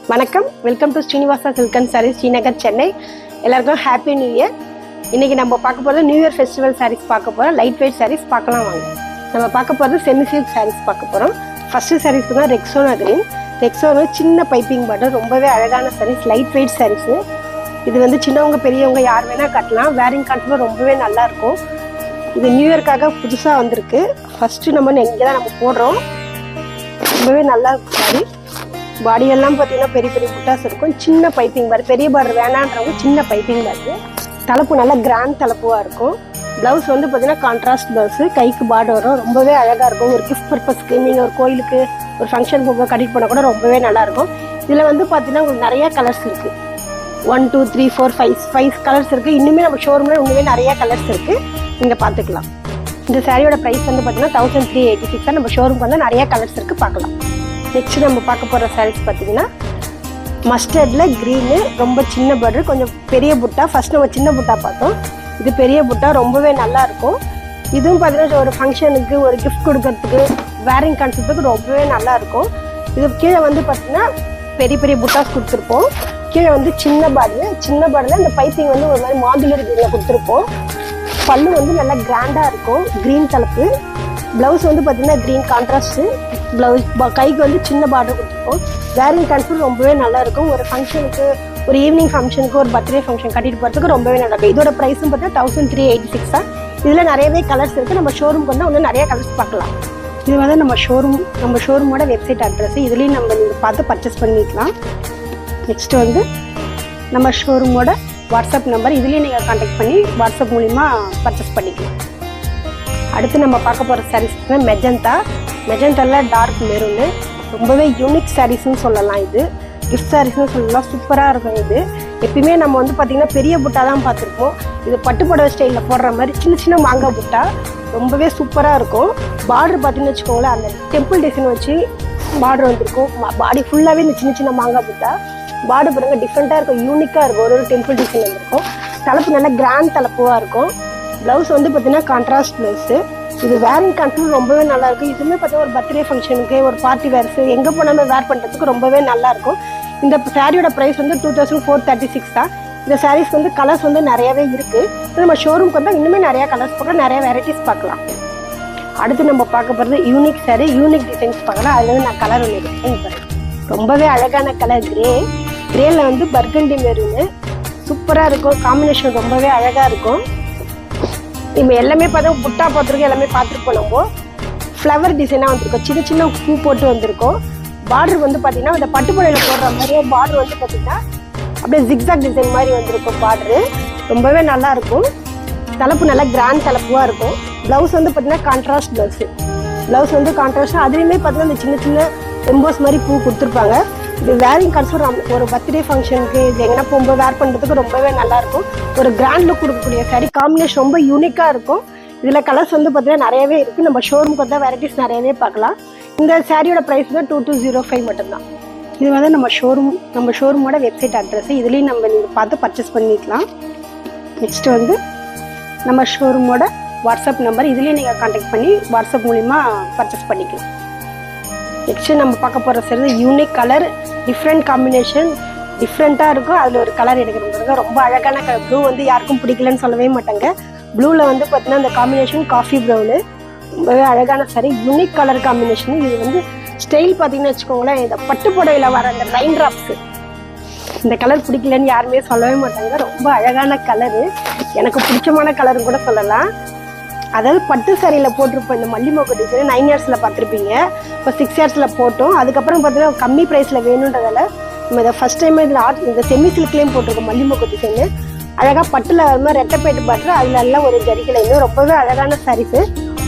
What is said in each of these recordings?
வணக்கம், welcome to Srinivasa silk and sarees, Srinagar, Chennai. எல்லாருக்கும் happy new year. இன்னைக்கு நம்ம பார்க்க போகிறது நியூ இயர் ஃபெஸ்டிவல் சாரீஸ் பார்க்க போகிறோம். லைட் வெயிட் சாரீஸ் பார்க்கலாம் வாங்க. நம்ம பார்க்க போகிறது செமி சில்க் சாரீஸ் பார்க்க போகிறோம். ஃபர்ஸ்ட் சாரீஸ் தான் ரெக்ஸோனா கிரீன். ரெக்ஸோனா சின்ன பைப்பிங் பாட்டர், ரொம்பவே அழகான சாரீஸ், லைட் வெயிட் சாரீஸ். இது வந்து சின்னவங்க பெரியவங்க யார் வேணால் கட்டலாம். வேரிங் கான்ஃபில் ரொம்பவே நல்லா இருக்கும். இது நியூ இயர்க்காக புதுசாக வந்திருக்கு. ஃபர்ஸ்ட்டு நம்ம இங்கே தான் நம்ம போடுறோம். ரொம்பவே நல்லா இருக்கும் சாரி. பாடியெல்லாம் பார்த்தீங்கன்னா பெரிய பெரிய புட்டாஸ் இருக்கும். சின்ன பைப்பிங் பார், பெரிய பார்டர் வேணான்றவங்க சின்ன பைப்பிங் பார். தலைப்பு நல்லா கிராண்ட் தலைப்புவாக இருக்கும். ப்ளவுஸ் வந்து பார்த்தீங்கன்னா கான்ட்ராஸ்ட் ப்ளவுஸு, கைக்கு பார்டர் வரும். ரொம்பவே அழகாக இருக்கும். ஒரு கிஃப்ட் பர்பஸ்க்கு, நீங்கள் ஒரு கோயிலுக்கு ஒரு ஃபங்க்ஷன் போக கட்டிட்டு போனால் கூட ரொம்பவே நல்லாயிருக்கும். இதில் வந்து பார்த்தீங்கன்னா உங்களுக்கு நிறையா கலர்ஸ் இருக்குது. 1 2 3 4 5 கலர்ஸ் இருக்குது. இன்னுமே நம்ம ஷோரூமில் இன்னுமே நிறையா கலர்ஸ் இருக்குது. நீங்கள் பார்த்துக்கலாம். இந்த சாரியோட ப்ரைஸ் வந்து பார்த்தீங்கன்னா 1386. நம்ம ஷோரூம்க்கு வந்து நிறையா கலர்ஸ் இருக்குது, பார்க்கலாம். நெக்ஸ்ட் நம்ம பார்க்க போகிற சாரீஸ் பார்த்தீங்கன்னா மஸ்டர்டில் க்ரீனு, ரொம்ப சின்ன பார்டர், கொஞ்சம் பெரிய புட்டா. ஃபர்ஸ்ட் நம்ம சின்ன புட்டா பார்த்தோம், இது பெரிய புட்டா, ரொம்பவே நல்லாயிருக்கும். இதுவும் பார்த்தீங்கன்னா ஒரு ஃபங்க்ஷனுக்கு, ஒரு கிஃப்ட் கொடுக்கறதுக்கு, வேரிங் கான்செப்ட்டுக்கு ரொம்பவே நல்லாயிருக்கும். இது கீழே வந்து பார்த்தீங்கன்னா பெரிய பெரிய புட்டாஸ் கொடுத்துருப்போம். கீழே வந்து சின்ன பார்டரில் இந்த பைப்பிங் வந்து ஒரு மாதிரி மாடுலர் க்ரீனில் கொடுத்துருப்போம். பல்லு வந்து நல்லா கிராண்டாக இருக்கும், க்ரீன் கலப்பு. ப்ளவுஸ் வந்து பார்த்தீங்கன்னா க்ரீன் கான்ட்ராஸ்ட்டு ப்ளவுஸ். கைக்கு வந்து சின்ன பார்டர் கொடுத்துருக்கோம். வேரிங் கான்ஃபில் ரொம்பவே நல்லாயிருக்கும். ஒரு ஃபங்க்ஷனுக்கு, ஒரு ஈவினிங் ஃபங்க்ஷனுக்கு, ஒரு பர்த்டே ஃபங்க்ஷன் கட்டிட்டு போகிறதுக்கு ரொம்பவே நல்லாயிருக்கும். இதோட ப்ரைஸும் பார்த்தீங்கன்னா 1386 தான். இதில் நிறையவே கலர்ஸ் இருக்குது. நம்ம ஷோரூம்க்கு வந்து இன்னும் நிறைய கலர்ஸ் பார்க்கலாம். இது வந்து நம்ம ஷோரூமோட வெப்சைட் அட்ரஸ். இதுலேயும் நம்ம நீங்கள் பார்த்து பர்ச்சேஸ் பண்ணிக்கலாம். நெக்ஸ்ட்டு வந்து நம்ம ஷோரூமோட வாட்ஸ்அப் நம்பர். இதுலேயும் நீங்கள் கான்டாக்ட் பண்ணி வாட்ஸ்அப் மூலிமா பர்ச்சேஸ் பண்ணிக்கலாம். அடுத்து நம்ம பார்க்க போகிற சாரீஸ் மெஜந்தாவில் டார்க் மெரூனு, ரொம்பவே யூனிக் சாரீஸ்ன்னு சொல்லலாம். இது கிஃப்ட் சாரீஸ்னு சொல்லலாம். சூப்பராக இருக்கும். இது எப்பயுமே நம்ம வந்து பார்த்திங்கன்னா பெரிய புட்டா தான் பார்த்துருப்போம். இது பட்டுப்புடவை ஸ்டைலில் போடுற மாதிரி சின்ன சின்ன மாங்காய் புட்டா, ரொம்பவே சூப்பராக இருக்கும். பார்டர் பார்த்தீங்கன்னு வச்சுக்கோங்களேன், அந்த டெம்பிள் டிசைன் வச்சு பார்டர் வந்துருக்கும். பாடி ஃபுல்லாகவே இந்த சின்ன சின்ன மாங்காய் புட்டா. பார்டர் பாருங்கள் டிஃப்ரெண்ட்டாக இருக்கும், யூனிக்காக இருக்கும். ஒரு டெம்பிள் டிசைன் வந்துருக்கும். தலைப்பு நல்லா கிராண்ட் தலைப்புவாக இருக்கும். ப்ளவுஸ் வந்து பார்த்தீங்கன்னா கான்ட்ராஸ்ட் ப்ளவுஸு. இது வேரிங் கான்ஃபில் ரொம்பவே நல்லாயிருக்கும். இதுவுமே பார்த்தீங்கன்னா ஒரு பர்த்டே ஃபங்க்ஷனுக்கு, ஒரு பார்ட்டி வேர்ஸு, எங்கே போனாலும் வேர் பண்ணுறதுக்கு ரொம்பவே நல்லாயிருக்கும். இந்த சாரியோட ப்ரைஸ் வந்து 2436 தான். இந்த சாரீஸ் வந்து கலர்ஸ் வந்து நிறையாவே இருக்குது. நம்ம ஷோரூம்க்கு வந்தால் இன்னுமே நிறையா கலர்ஸ் பார்க்கலாம், நிறையா வெரைட்டிஸ் பார்க்கலாம். அடுத்து நம்ம பார்க்க போகிறது யூனிக் சாரீ, யூனிக் டிசைன்ஸ் பார்க்கலாம். அதில் வந்து நான் கலர் ஒன்று எடுத்தேன். ரொம்பவே அழகான கலர் கிரேல வந்து பர்கண்டி மெரூனு, சூப்பராக இருக்கும். காம்பினேஷன் ரொம்பவே அழகாக இருக்கும். இப்போ எல்லாமே பார்த்தா புட்டா பார்த்துருக்கோம், எல்லாமே பார்த்துருப்போம். நம்ம ஃப்ளவர் டிசைனாக வந்திருக்கோம், சின்ன சின்ன பூ போட்டு வந்திருக்கோம். பார்டர் வந்து பார்த்தீங்கன்னா இந்த பட்டுப்புடையில் போடுற மாதிரியே பார்டர் வந்து பார்த்தீங்கன்னா அப்படியே ஜிக்ஸாக் டிசைன் மாதிரி வந்திருக்கும். பார்டரு ரொம்பவே நல்லாயிருக்கும். தலைப்பு நல்லா கிராண்ட் தலைப்புவாக இருக்கும். ப்ளவுஸ் வந்து பார்த்தீங்கன்னா கான்ட்ராஸ்ட் ப்ளவுஸ் வந்து கான்ட்ராஸ்ட். அதுலேயுமே பார்த்தீங்கன்னா இந்த சின்ன சின்ன எம்போஸ் மாதிரி பூ கொடுத்துருப்பாங்க. இது வேரிங் கான்செப்ட், ஒரு பர்த்டே ஃபங்க்ஷனுக்கு, இது எங்கன்னா போகும்போது வேர் பண்ணுறதுக்கு ரொம்பவே நல்லாயிருக்கும். ஒரு கிராண்ட் லுக் கொடுக்கக்கூடிய சாரி. காம்பினேஷன் ரொம்ப யூனிக்காக இருக்கும். இதில் கலர்ஸ் வந்து பார்த்தீங்கன்னா நிறையவே இருக்குது. நம்ம ஷோரூமுக்கு வந்தால் வெரைட்டிஸ் நிறையவே பார்க்கலாம். இந்த சாரியோட ப்ரைஸ் வந்து 2205 மட்டும்தான். இது வந்து நம்ம ஷோரூமோட வெப்சைட் அட்ரஸ். இதுலேயும் நீங்கள் பார்த்து பர்ச்சேஸ் பண்ணிக்கலாம். நெக்ஸ்ட் வந்து நம்ம ஷோரூமோட வாட்ஸ்அப் நம்பர். இதுலேயும் நீங்கள் கான்டாக்ட் பண்ணி வாட்ஸ்அப் மூலிமா பர்ச்சேஸ் பண்ணிக்கலாம். நெக்ஸ்ட்டு நம்ம பார்க்க போகிற sorry unique colour, different combination, டிஃப்ரெண்ட்டாக இருக்கும். அதில் ஒரு கலர் எடுக்கிறது ரொம்ப அழகான கலர். ப்ளூ வந்து யாருக்கும் பிடிக்கலன்னு சொல்லவே மாட்டாங்க. ப்ளூவில் வந்து பார்த்தீங்கன்னா அந்த காம்பினேஷன் காஃபி ப்ரௌனு, ரொம்பவே அழகான சாரி, யூனிக் கலர் காம்பினேஷன். இது வந்து ஸ்டைல் பார்த்தீங்கன்னு வச்சுக்கோங்களேன், இந்த பட்டு புடவையில் வர அந்த ரைன் ட்ராப்ஸு, இந்த கலர் பிடிக்கலன்னு யாருமே சொல்லவே மாட்டாங்க. ரொம்ப அழகான கலரு, எனக்கு பிடிச்சமான கலருன்னு கூட சொல்லலாம். அதாவது பட்டு சாரியில் போட்டிருப்போம் இந்த மல்லிமோக்கு டிசைன் 9 இயர்ஸில் பார்த்துருப்பீங்க. இப்போ 6 இயர்ஸில் போட்டோம். அதுக்கப்புறம் பார்த்தீங்கன்னா கம்மி ப்ரைஸில் வேணுன்றதால நம்ம இதை ஃபஸ்ட் டைம் இதில் இந்த செமி சில்க்லேயும் போட்டிருக்கோம் மல்லிமோக்கு டிசைனு. அழகாக பட்டில் மாதிரி ரெட்டைப்பேட்டு பாட்டு, அதில் எல்லாம் ஒரு ஜரிக்கலைன்னு ரொம்பவே அழகான சாரீஸு.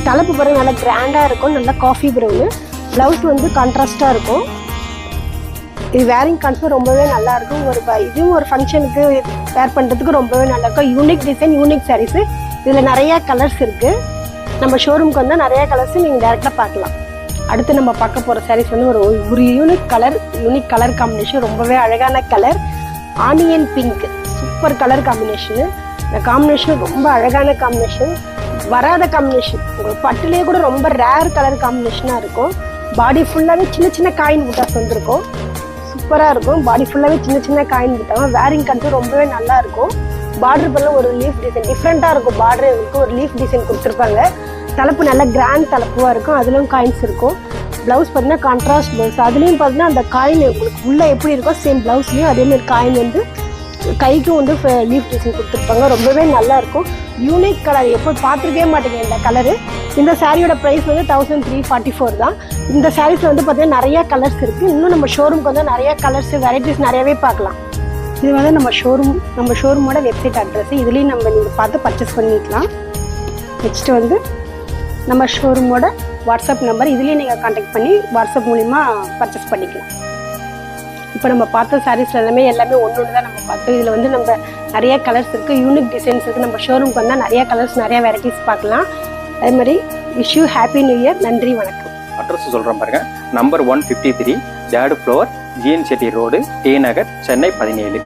தலைப்பு பாருங்க நல்லா கிராண்டாக இருக்கும், நல்லா காஃபி ப்ரௌனு. ப்ளவுஸ் வந்து கான்ட்ராஸ்டாக இருக்கும். இது வேரிங் கான்செப்ட் ரொம்பவே நல்லாயிருக்கும். இதுவும் ஒரு ஃபங்க்ஷனுக்கு வேர் பண்ணுறதுக்கு ரொம்பவே நல்லாயிருக்கும். Unique design, unique sarees. இதில் நிறையா கலர்ஸ் இருக்குது. நம்ம ஷோரூம்க்கு வந்தால் நிறையா கலர்ஸு நீங்கள் டேரெக்டாக பார்க்கலாம். அடுத்து நம்ம பார்க்க போகிற சாரீஸ் வந்து ஒரு யூனிக் கலர் காம்பினேஷன், ரொம்பவே அழகான colour, onion pink, super colour combination. இந்த காம்பினேஷன் ரொம்ப அழகான காம்பினேஷன், வராத காம்பினேஷன். உங்களுக்கு பட்டுலேயே கூட ரொம்ப ரேர் கலர் காம்பினேஷனாக இருக்கும். பாடி ஃபுல்லாகவே சின்ன சின்ன காயின் புட்டாஸ் வந்திருக்கும். சூப்பராக இருக்கும். பாடி ஃபுல்லாகவே சின்ன சின்ன காயின் கொடுத்தாங்க. வேரிங் கண்டு ரொம்பவே நல்லா இருக்கும். பார்டர் பண்ண ஒரு லீஃப் டிசைன் டிஃப்ரெண்ட்டாக இருக்கும். பார்டருக்கு ஒரு லீஃப் டிசைன் கொடுத்துருப்பாங்க. தலைப்பு நல்லா கிராண்ட் தலைப்புவாக இருக்கும். அதுலேயும் காயின்ஸ் இருக்கும். ப்ளவுஸ் பார்த்தீங்கன்னா கான்ட்ராஸ்ட் ப்ளவுஸ். அதுலேயும் பார்த்தீங்கன்னா அந்த காயின் உங்களுக்கு உள்ளே எப்படி இருக்கோ சேம் ப்ளவுஸ்லேயும் அதேமாதிரி காயின் வந்து கைக்கும் வந்து லீஃப் டிசைன் கொடுத்துருப்பாங்க. ரொம்பவே நல்லா இருக்கும். யூனிக் கலர், எப்போ பார்த்துருக்கவே மாட்டேங்க இந்த கலரு. இந்த சாரியோட ப்ரைஸ் வந்து 1344 தான். இந்த சாரீஸில் வந்து பார்த்தீங்கன்னா நிறையா கலர்ஸ் இருக்குது. இன்னும் நம்ம ஷோரூமுக்கு வந்து நிறையா கலர்ஸ் வெரைட்டிஸ் நிறையாவே பார்க்கலாம். இது வந்து நம்ம ஷோரூமோட வெப்சைட் அட்ரஸ். இதுலேயும் நீங்கள் பார்த்து பர்ச்சேஸ் பண்ணிக்கலாம். நெக்ஸ்ட் வந்து நம்ம ஷோரூமோட வாட்ஸ்அப் நம்பர். இதுலேயும் நீங்கள் கான்டாக்ட் பண்ணி வாட்ஸ்அப் மூலிமா பர்ச்சேஸ் பண்ணிக்கலாம். இப்போ நம்ம பார்த்த சாரீஸ் எல்லாமே ஒன்று தான் நம்ம பார்த்தோம். இதில் வந்து நம்ம நிறைய கலர்ஸ் இருக்குது, யூனிக் டிசைன்ஸ் இருக்குது. நம்ம ஷோரூமுக்கு வந்தால் நிறைய கலர்ஸ் நிறைய வெரைட்டிஸ் பார்க்கலாம். அதே மாதிரி wish you happy new year. நன்றி, வணக்கம். அட்ரஸ் சொல்கிறேன் பாருங்க. Number 153 3rd floor, GN Chetty road, T Nagar, Chennai 17.